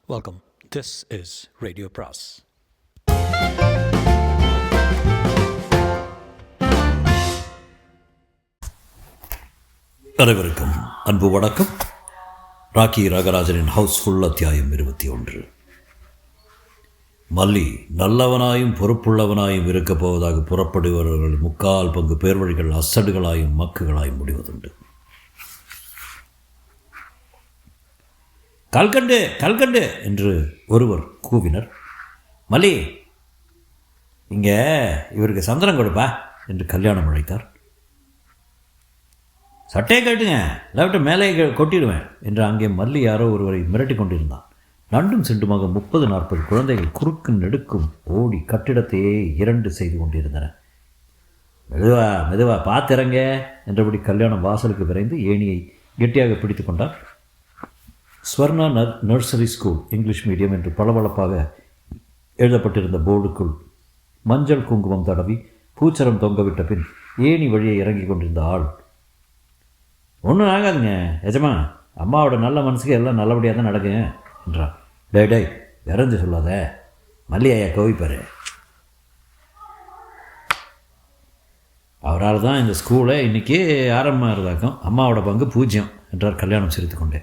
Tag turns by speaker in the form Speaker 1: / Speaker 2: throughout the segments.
Speaker 1: Welcome. This is Radio Pras.
Speaker 2: அனைவருக்கும் அன்பு வணக்கம். ராக்கி ராகராஜனின் ஹவுஸ்ஃபுல் அத்தியாயம் 21. மல்லி நல்லவனாயும் பொறுப்புள்ளவனாயும் இருக்கப் போவதாக புறப்படுபவர்கள் 3/4 பங்கு பேர்வழிகள் அசடுகளாயும் மக்குகளாயும் முடிவதுண்டு. கல்கண்டு கல்கண்டு என்று ஒருவர் கூவினர். மல்லி, இங்கே இவருக்கு சந்திரம் கொடுப்பா என்று கல்யாணம் அழைத்தார். சட்டையை கட்டுங்க, இல்லாவிட்ட மேலே கொட்டிடுவேன் என்று அங்கே மல்லி யாரோ ஒருவரை மிரட்டி கொண்டிருந்தான். நண்டும் சிண்டுமாக 30-40 குழந்தைகள் குறுக்கும் நெடுக்கும் ஓடி கட்டிடத்தையே 2 செய்து கொண்டிருந்தன. மெதுவா மெதுவா பார்த்திறங்க என்றபடி கல்யாணம் வாசலுக்கு விரைந்து ஏணியை கெட்டியாக பிடித்து கொண்டார். Swarna nursery school English medium என்று பளபளப்பாக எழுதப்பட்டிருந்த போர்டுக்குள் மஞ்சள் குங்குமம் தடவி பூச்சரம் தொங்கவிட்ட பின் ஏணி வழியை இறங்கி கொண்டிருந்த ஆள், ஒன்றும் ஆகாதுங்க எஜமா, அம்மாவோட நல்ல மனசுக்கு எல்லாம் நல்லபடியாக தான் நடக்குங்க என்றான். டே இறந்து சொல்லாத, மல்லியா கோவிப்பார். அவரால் தான் இந்த ஸ்கூலை இன்றைக்கி ஆரம்பமாக இருந்தாக்கும். அம்மாவோட பங்கு 0 என்றார் கல்யாணம் சிரித்து கொண்டே.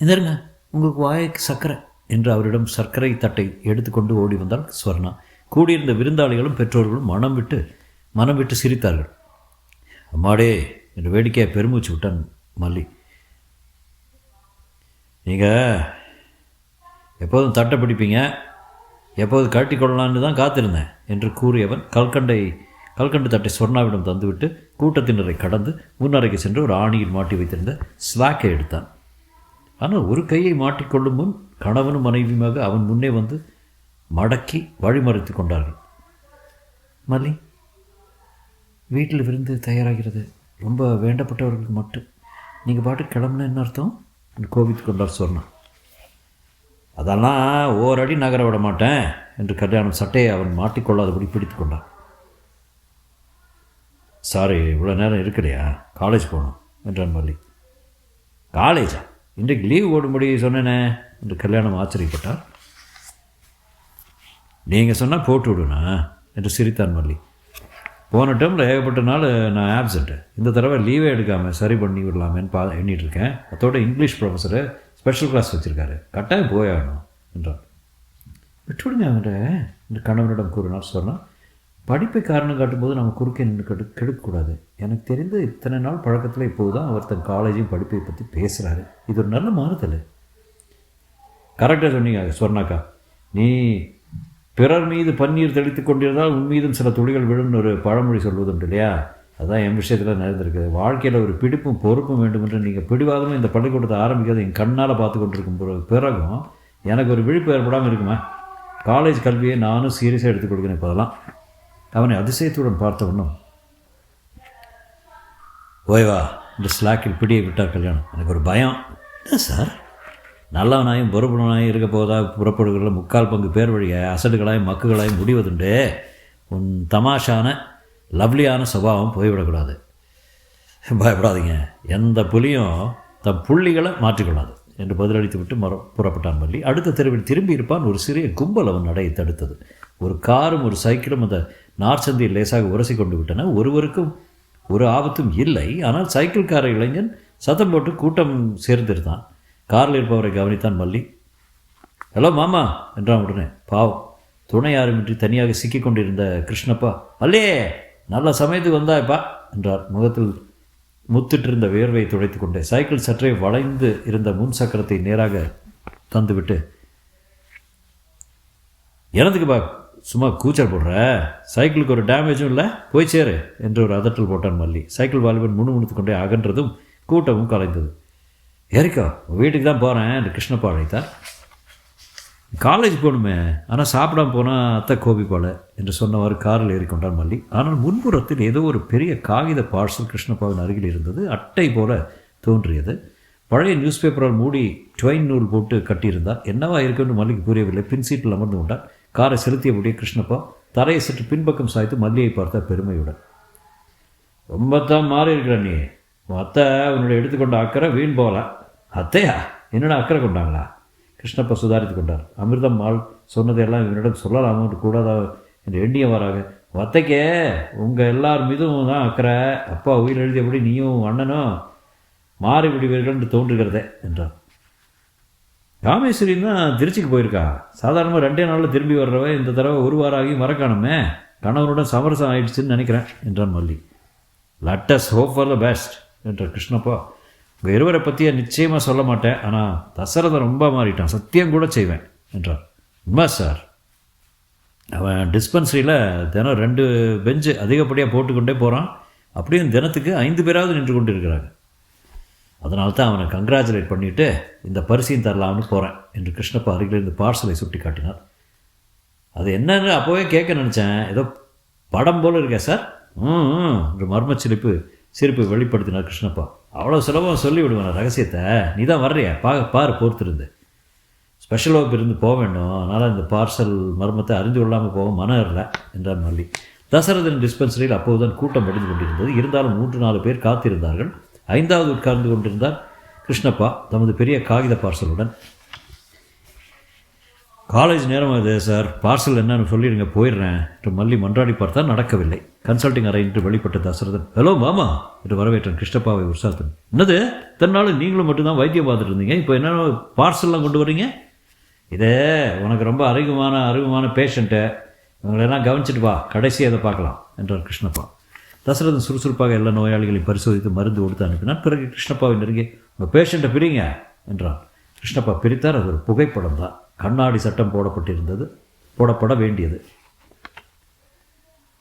Speaker 2: இதருங்க உங்களுக்கு வாய்க்கு சர்க்கரை என்று அவரிடம் சர்க்கரை தட்டை எடுத்துக்கொண்டு ஓடி வந்தாள் ஸ்வர்ணா. கூடியிருந்த விருந்தாளிகளும் பெற்றோர்களும் மனம் விட்டு சிரித்தார்கள். அம்மாடே என்று வேடிக்கையை பெருமூச்சு விட்டான் மல்லி. நீங்கள் எப்போதும் தட்டை பிடிப்பீங்க, எப்போது கழட்டி கொள்ளலான்னு தான் காத்திருந்தேன் என்று கூறியவன் கல்கண்டு தட்டை ஸ்வர்ணாவிடம் தந்துவிட்டு கூட்டத்தினரை கடந்து முன்னறைக்கு சென்று ஒரு ஆணியில் மாட்டி வைத்திருந்த ஸ்லாக்கை எடுத்தான். ஆனால் ஒரு கையை மாட்டிக்கொள்ளும் முன் கணவனும் மனைவியுமாக அவன் முன்னே வந்து மடக்கி வழிமறைத்து கொண்டார்கள். மல்லி, வீட்டில் விருந்து தயாராகிறது, ரொம்ப வேண்டப்பட்டவர்களுக்கு மட்டும். நீங்கள் பாட்டு கிளம்புன என்ன அர்த்தம் என்று கோபித்து கொண்டார் சொன்னான். அதெல்லாம் ஓரடி நகர விட மாட்டேன் என்று கல்யாணம் சட்டையை அவன் மாட்டிக்கொள்ளாதபடி பிடித்து கொண்டான். சாரி, இவ்வளோ நேரம் இருக்கலையா, காலேஜ் போகணும் என்றான் மல்லி. காலேஜா? இன்றைக்கு லீவ் ஓடும்படி சொன்னேனே என்று கல்யாணம் ஆச்சரியப்பட்டார். நீங்கள் சொன்னால் போட்டு விடுனா என்று சிரித்தான் மல்லி. போன டைமில் ஏகப்பட்ட நாள் நான் ஆப்சண்ட்டு, இந்த தடவை லீவே எடுக்காமல் சரி பண்ணி விடலாமேன்னு எண்ணிட்டு இருக்கேன். அதோட இங்கிலீஷ் ப்ரொஃபஸரு ஸ்பெஷல் கிளாஸ் வச்சுருக்காரு, கட்டாயம் போயாகணும் என்றான். விட்டுவிடுங்க அவன்கிட்ட என்று கணவனிடம் கூறினார். சொன்னால் படிப்பை காரணம் காட்டும்போது நம்ம குறுக்கே நின்று கெடுக்கக்கூடாது. எனக்கு தெரிந்து இத்தனை நாள் பழக்கத்தில் இப்போது தான் அவர் தன் காலேஜையும் படிப்பை பற்றி பேசுகிறாரு. இது ஒரு நல்ல மாறுதல். கரெக்டாக சொன்னீங்க சொன்னாக்கா. நீ பிறர் மீது பன்னீர் தெளித்து கொண்டிருந்தால் உன் மீதும் சில துளிகள் விழும்னு ஒரு பழமொழி சொல்வதுண்டு இல்லையா? அதுதான் என் விஷயத்தில் நடந்திருக்கு. வாழ்க்கையில் ஒரு பிடிப்பும் பொறுப்பும் வேண்டும் என்று நீங்கள் பிடிவாதமும் இந்த பள்ளிக்கூடத்தை ஆரம்பிக்காத என் கண்ணால் பார்த்து கொண்டிருக்கும் பிறகும் எனக்கு ஒரு விழிப்பு ஏற்படாமல் இருக்குமா? காலேஜ் கல்வியை நானும் சீரியஸாக எடுத்துக் கொடுக்குறேன். இப்போதெல்லாம் அவனை அதிசயத்துடன் பார்த்தவனும் ஓய்வா இந்த ஸ்லாக்கில் பிடியை விட்டார் கல்யாணம். எனக்கு ஒரு பயம். என்ன சார், நல்லவனாயும் பொறுப்புனாயும் இருக்க போவதாக புறப்படுகிற 3/4 பங்கு பேர் வழிய அசடுகளாயும் மக்குகளாயும் முடிவதுண்டு. உன் தமாஷான லவ்லியான சுபாவம் போய்விடக்கூடாது. பயப்படாதீங்க, எந்த புலியும் தம் புள்ளிகளை மாற்றிக்கொள்ளாது என்று பதிலளித்து விட்டு புறப்பட்டான் மல்லி. அடுத்த தெருவில் திரும்பி இருப்பான். ஒரு சிறிய கும்பல் அவன் நடையை தடுத்தது. ஒரு காரும் ஒரு சைக்கிளும் அந்த நார்ச்சந்தியில் லேசாக உரசி கொண்டு விட்டன. ஒருவருக்கும் ஒரு ஆபத்தும் இல்லை. ஆனால் சைக்கிள்கார இளைஞன் சத்தம் போட்டு கூட்டம் சேர்ந்திருந்தான். காரில் இருப்பவரை கவனித்தான் மல்லி. ஹலோ மாமா என்றான் உடனே. பாவம், துணை யாருமின்றி தனியாக சிக்கி கொண்டிருந்த கிருஷ்ணப்பா, மல்லியே நல்ல சமயத்துக்கு வந்தாய்ப்பா என்றார். முகத்தில் முத்திட்டிருந்த வேர்வை துடைத்து கொண்டே சைக்கிள் சற்றே வளைந்து இருந்த முன் சக்கரத்தை நேராக தந்துவிட்டு, எனதுக்கு பா சும்மா கூச்சல் போடுற, சைக்கிளுக்கு ஒரு டேமேஜும் இல்லை, போய் சேரு என்று ஒரு அதட்டல் போட்டான் மல்லி. சைக்கிள் வாலிபன் முணுமுணுத்து கொண்டே அகன்றதும் கூட்டமும் கலைந்தது. ஏறிக்கோ, வீட்டுக்கு தான் போகிறேன் என்று கிருஷ்ணப்பா அழைத்தார். காலேஜ் போகணுமே, ஆனால் சாப்பிடாம போனால் அத்தை கோபிப்பாள் என்று சொன்னவாறு காரில் ஏறிக்கொண்டான் மல்லி. ஆனால் முன்புறத்தில் ஏதோ ஒரு பெரிய காகித பார்சல் கிருஷ்ணப்பாவின் அருகில் இருந்தது. அட்டை போல தோன்றியது. பழைய நியூஸ் பேப்பரால் மூடி ட்வைன் நூல் போட்டு கட்டியிருந்தார். என்னவா இருக்குன்னு மல்லிக்கு புரியவில்லை. பின் சீட்டில் அமர்ந்து கொண்டார். காரை செலுத்தியபடியே கிருஷ்ணப்பா தரையை சற்று பின்பக்கம் சாய்த்து மல்லியை பார்த்த பெருமையுடன், ரொம்ப தான் மாறி இருக்கிற நீ, உன் அத்தை உன்னுடைய எடுத்துக்கொண்ட அக்கறை வீண் போகலாம். அத்தையா என்னடா அக்கறை கொண்டாங்களா? கிருஷ்ணப்பா சுதாரித்து கொண்டார். அமிர்தம்மாள் சொன்னதையெல்லாம் இவனிடம் சொல்லலாமோ கூடாதா என்று எண்ணியவாறாக, வத்தைக்கே உங்கள் எல்லார் மீதும் தான் அக்கறை. அப்பா உயிர் எழுதியபடி நீயும் அண்ணனும் மாறி விடுவீர்கள் என்று தோன்றுகிறதே என்றார். ராமேஸ்வரின் தான் திருச்சிக்கு போயிருக்கா. சாதாரணமாக 2 நாளில் திரும்பி வர்றவ இந்த தடவை ஒரு வாரம் ஆகி மறக்கானுமே. கணவனுடன் சமரசம் ஆயிடுச்சுன்னு நினைக்கிறேன் என்றான் மல்லி. Let us hope for the best என்றார் கிருஷ்ணப்பா. உங்கள் இருவரை பற்றிய நிச்சயமாக சொல்ல மாட்டேன், ஆனால் தசரதன் ரொம்ப மாறிட்டான், சத்தியம் கூட செய்வேன் என்றார். உண்மை சார், அவன் டிஸ்பென்சரியில் தினம் 2 பெஞ்சு அதிகப்படியாக போட்டுக்கொண்டே போகிறான். அப்படியும் தினத்துக்கு 5 பேராவது நின்று கொண்டு இருக்கிறாங்க. அதனால தான் அவனை கங்க்ராச்சுலேட் பண்ணிவிட்டு இந்த பரிசையும் தரலாம்னு போகிறேன் என்று கிருஷ்ணப்பா அருகிலிருந்து பார்சலை சுட்டி காட்டினார். அது என்னன்னு அப்போவே கேட்க நினச்சேன். ஏதோ படம் போல் இருக்கே சார் என்று மர்மச்சிரிப்பு சிரிப்பு வெளிப்படுத்தினார் கிருஷ்ணப்பா. அவ்வளோ சுலபம் சொல்லிவிடுவேன் ரகசியத்தை. நீ தான் வர்றியா? பாரு பொறுத்திருந்து. ஸ்பெஷல் வகுப்பு இருந்து போக வேண்டும், அதனால் இந்த பார்சல் மர்மத்தை அறிந்து கொள்ளாமல் போக மனம் இல்லை என்றார் மல்லி. தசரதன் டிஸ்பென்சரியில் அப்போதுதான் கூட்டம் படிந்து கொண்டிருந்தது. இருந்தாலும் 3-4 பேர் காத்திருந்தார்கள். 5வது உட்கார்ந்து கொண்டிருந்தார் கிருஷ்ணப்பா தமது பெரிய காகித பார்சலுடன். காலேஜ் நேரம் அது சார், பார்சல் என்னன்னு சொல்லிடுங்க, போயிடுறேன் என்று மல்லி மன்றாடி பார்த்தா நடக்கவில்லை. கன்சல்டிங் அறை என்று வெளிப்பட்ட தசரதன், ஹலோ மாமா என்று வரவேற்றான் கிருஷ்ணப்பாவை உற்சாகத்தன். என்னது தன்னாலும் நீங்களும் மட்டும்தான் வைத்தியம் பார்த்துட்டு இருந்தீங்க, இப்போ என்ன பார்சல்லாம் கொண்டு வரீங்க? இதே உனக்கு ரொம்ப அறிமுகமான பேஷண்ட்டு, இவங்களெல்லாம் கவனிச்சிட்டு வா, கடைசி அதை பார்க்கலாம் என்றார் கிருஷ்ணப்பா. தசரதன் சுறுசுறுப்பாக எல்லா நோயாளிகளையும் பரிசோதித்து மருந்து கொடுத்து அனுப்பினார். பிறகு கிருஷ்ணப்பாவை நெருங்கி, உங்கள் பேஷண்ட்டை பிரிங்க என்றான். கிருஷ்ணப்பா பிரித்தார். அது ஒரு புகைப்படம் தான். கண்ணாடி சட்டம் போடப்பட வேண்டியது.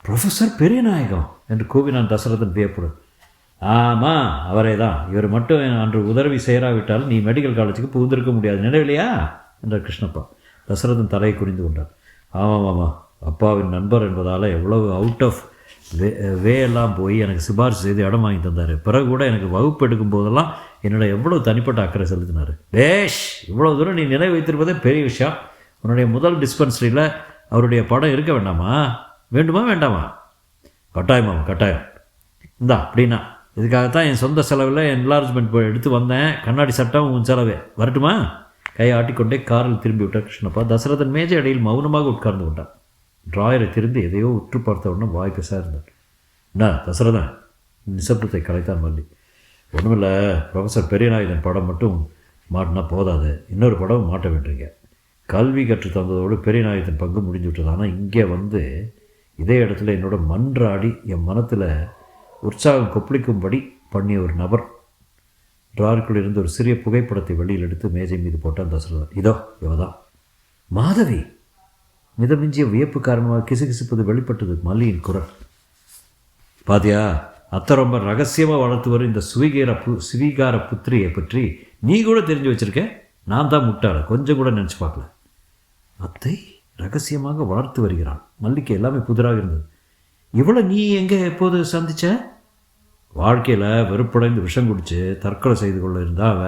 Speaker 2: ப்ரொஃபஸர் பெரியநாயகம் என்று கூவினான் தசரதன் வியப்புடன். ஆமாம், அவரே தான். இவர் மட்டும் அன்று உதவி செய்யாவிட்டால் நீ மெடிக்கல் காலேஜுக்கு புகுந்திருக்க முடியாது, நினைவில்லையா என்றார் கிருஷ்ணப்பா. தசரதன் தலையை குறிந்து கொண்டார். ஆமாம், அப்பாவின் நண்பர் என்பதால் எவ்வளவு அவுட் ஆஃப் எல்லாம் போய் எனக்கு சிபாரிசு செய்து இடம் வாங்கி தந்தார். பிறகு கூட எனக்கு வகுப்பு எடுக்கும் போதெல்லாம் என்னோட எவ்வளோ தனிப்பட்ட அக்கறை செலுத்தினார். பேஷ், இவ்வளோ தூரம் நீ நினைவு வைத்திருப்பதே பெரிய விஷயம். உன்னுடைய முதல் டிஸ்பென்சரியில் அவருடைய படம் இருக்க வேண்டுமா வேண்டாமா? கட்டாயம். இந்தா அப்படின்னா இதுக்காகத்தான் என் சொந்த செலவில் என்லார்ஜ்மெண்ட் எடுத்து வந்தேன். கண்ணாடி சட்டம் உன் செலவே, வரட்டுமா? கையை ஆட்டிக்கொண்டே காரில் திரும்பி விட்டார் கிருஷ்ணப்பா. தசரதன் மேஜை அடியில் மௌனமாக உட்கார்ந்து கொண்டார். டிராயரை திருந்து எதையோ உற்று பார்த்த உடனே வாய் பேச இருந்தார். என்ன தசரதன்? நிசப்தத்தை கலைத்தான் மல்லி. ஒன்றுமில்லை, ப்ரொஃபஸர் பெரியநாயகன் படம் மட்டும் மாட்டினா போதாது, இன்னொரு படம் மாட்ட வேண்டுங்க. கல்வி கற்று தந்ததோடு பெரியநாயகத்தின் பங்கு முடிஞ்சு விட்டது. ஆனால் இங்கே வந்து இதே இடத்துல என்னோட மன்றாடி என் மனத்தில் உற்சாகம் கொப்பளிக்கும்படி பண்ணிய ஒரு நபர். டிராருக்குள் இருந்து ஒரு சிறிய புகைப்படத்தை வெளியில் எடுத்து மேஜை மீது போட்டான் தசரதன். இதோ இவதான் மாதவி. மிதமிஞ்சிய வியப்பு காரணமாக கிசுகிசுப்பது வெளிப்பட்டது மல்லியின் குரல். பாத்தியா, அத்தை ரொம்ப ரகசியமாக வளர்த்து வரும் இந்த சுவீகார புத்திரியை பற்றி நீ கூட தெரிஞ்சு வச்சிருக்க. நான் தான் முட்டாள, கொஞ்சம் கூட நினச்சி பார்க்கல. அத்தை ரகசியமாக வளர்த்து வருகிறான். மல்லிக்கு எல்லாமே புதிராக இருந்தது. இவ்வளோ நீ எங்கே எப்போது சந்திச்ச? வாழ்க்கையில் வெறுப்படைந்து விஷம் குடித்து தற்கொலை செய்து கொள்ள இருந்தா அவ.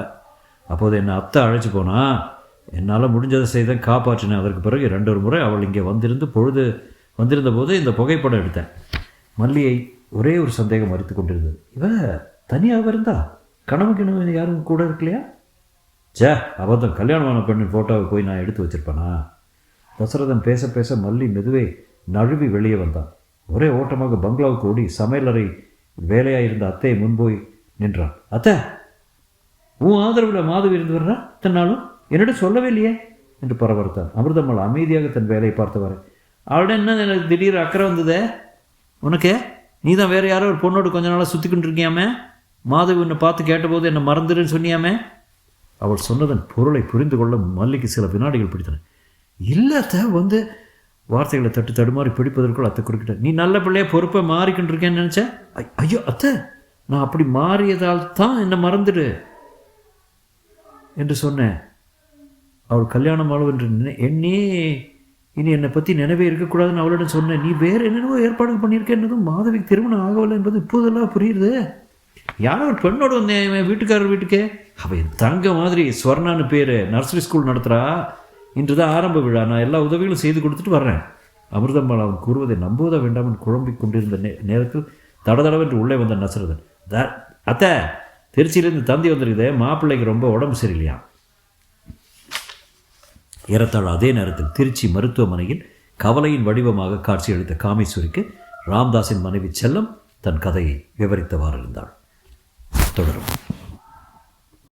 Speaker 2: அப்போது என்னை அத்தை அழைச்சி போனா. என்னால் முடிஞ்சதை செய்த காப்பாற்றினேன். அதற்கு பிறகு 2 முறை அவள் இங்கே வந்திருந்த போது இந்த புகைப்படம் எடுத்தேன். மல்லியை ஒரே ஒரு சந்தேகம் மறுத்து கொண்டிருந்தது. இவ தனியாக இருந்தா? கணவன் யாரும் கூட இருக்கலையா? அபத்தம், கல்யாணமான பெண்ணின் ஃபோட்டோவை போய் நான் எடுத்து வச்சிருப்பேனா? தசரதன் பேச பேச மல்லி மெதுவே நழுவி வெளியே வந்தான். ஒரே ஓட்டமாக பங்களாவுக்கு ஓடி சமையலறை வேலையாக இருந்த அத்தையை முன்போய் நின்றான். அத்தை, உன் ஆதரவில் மாதவி இருந்து வர்றா? தன்னாலும் என்னிடம் சொல்லவே இல்லையே என்று பரவர்த்தான். அமிர்தம்மாள் அமைதியாக தன் வேலையை பார்த்தவரை, அவளிடம் என்ன எனக்கு திடீர் அக்கறை வந்ததே உனக்கு? நீ தான் வேறு யாரோ ஒரு பொண்ணோடு கொஞ்ச நாளாக சுற்றிக்கிட்டு இருக்கியாமே. மாதவி உன்னை பார்த்து கேட்டபோது என்னை மறந்துடுன்னு சொன்னியாமே. அவள் சொன்னதன் பொருளை புரிந்து கொள்ள மல்லிக்கு சில வினாடிகள் பிடித்தன. இல்லை அத்தை, வந்து வார்த்தைகளை தடுமாறி பிடிப்பதற்குள் அத்தை குறுக்கிட்ட. நீ நல்ல பிள்ளைய பொறுப்பை மாறிக்கிட்டு இருக்கேன்னு நினச்சேன். ஐயோ அத்தை, நான் அப்படி மாறியதால் தான் என்னை மறந்துடு என்று சொன்னேன். அவள் கல்யாணம் ஆளும் என்று எண்ணி இனி என்னை பற்றி நினைவே இருக்கக்கூடாதுன்னு அவளிடம் சொன்னேன். நீ வேறு என்னென்னவோ ஏற்பாடு பண்ணியிருக்கேன்னதும் மாதவிக்கு திருமணம் ஆகவில்லை என்பது இப்போதெல்லாம் புரியுது. யாரோ ஒரு பெண்ணோடு வந்தேன் என் வீட்டுக்காரர் வீட்டுக்கே. அவள் என் தங்க மாதிரி ஸ்வர்ணான்னு பேர், நர்சரி ஸ்கூல் நடத்துகிறா. இன்று தான் ஆரம்ப விழா. நான் எல்லா உதவிகளும் செய்து கொடுத்துட்டு வர்றேன். அமிர்தம்மாள் அவன் கூறுவதை நம்புவதா வேண்டாமல் குழம்பிக் கொண்டிருந்த நேரத்தில் தடதடவென்று உள்ளே வந்த நசரதன். அத்தை, திருச்சியிலேருந்து தந்தி வந்திருக்குதே, மாப்பிள்ளைக்கு ரொம்ப உடம்பு சரியில்லையா. ஏறத்தாழ அதே நேரத்தில் திருச்சி மருத்துவமனையில் கவலையின் வடிவமாக காட்சியளித்த காமேஸ்வரிக்கு ராம்தாஸின் மனைவி செல்லம் தன் கதையை விவரித்தவாறு இருந்தாள். தொடரும்.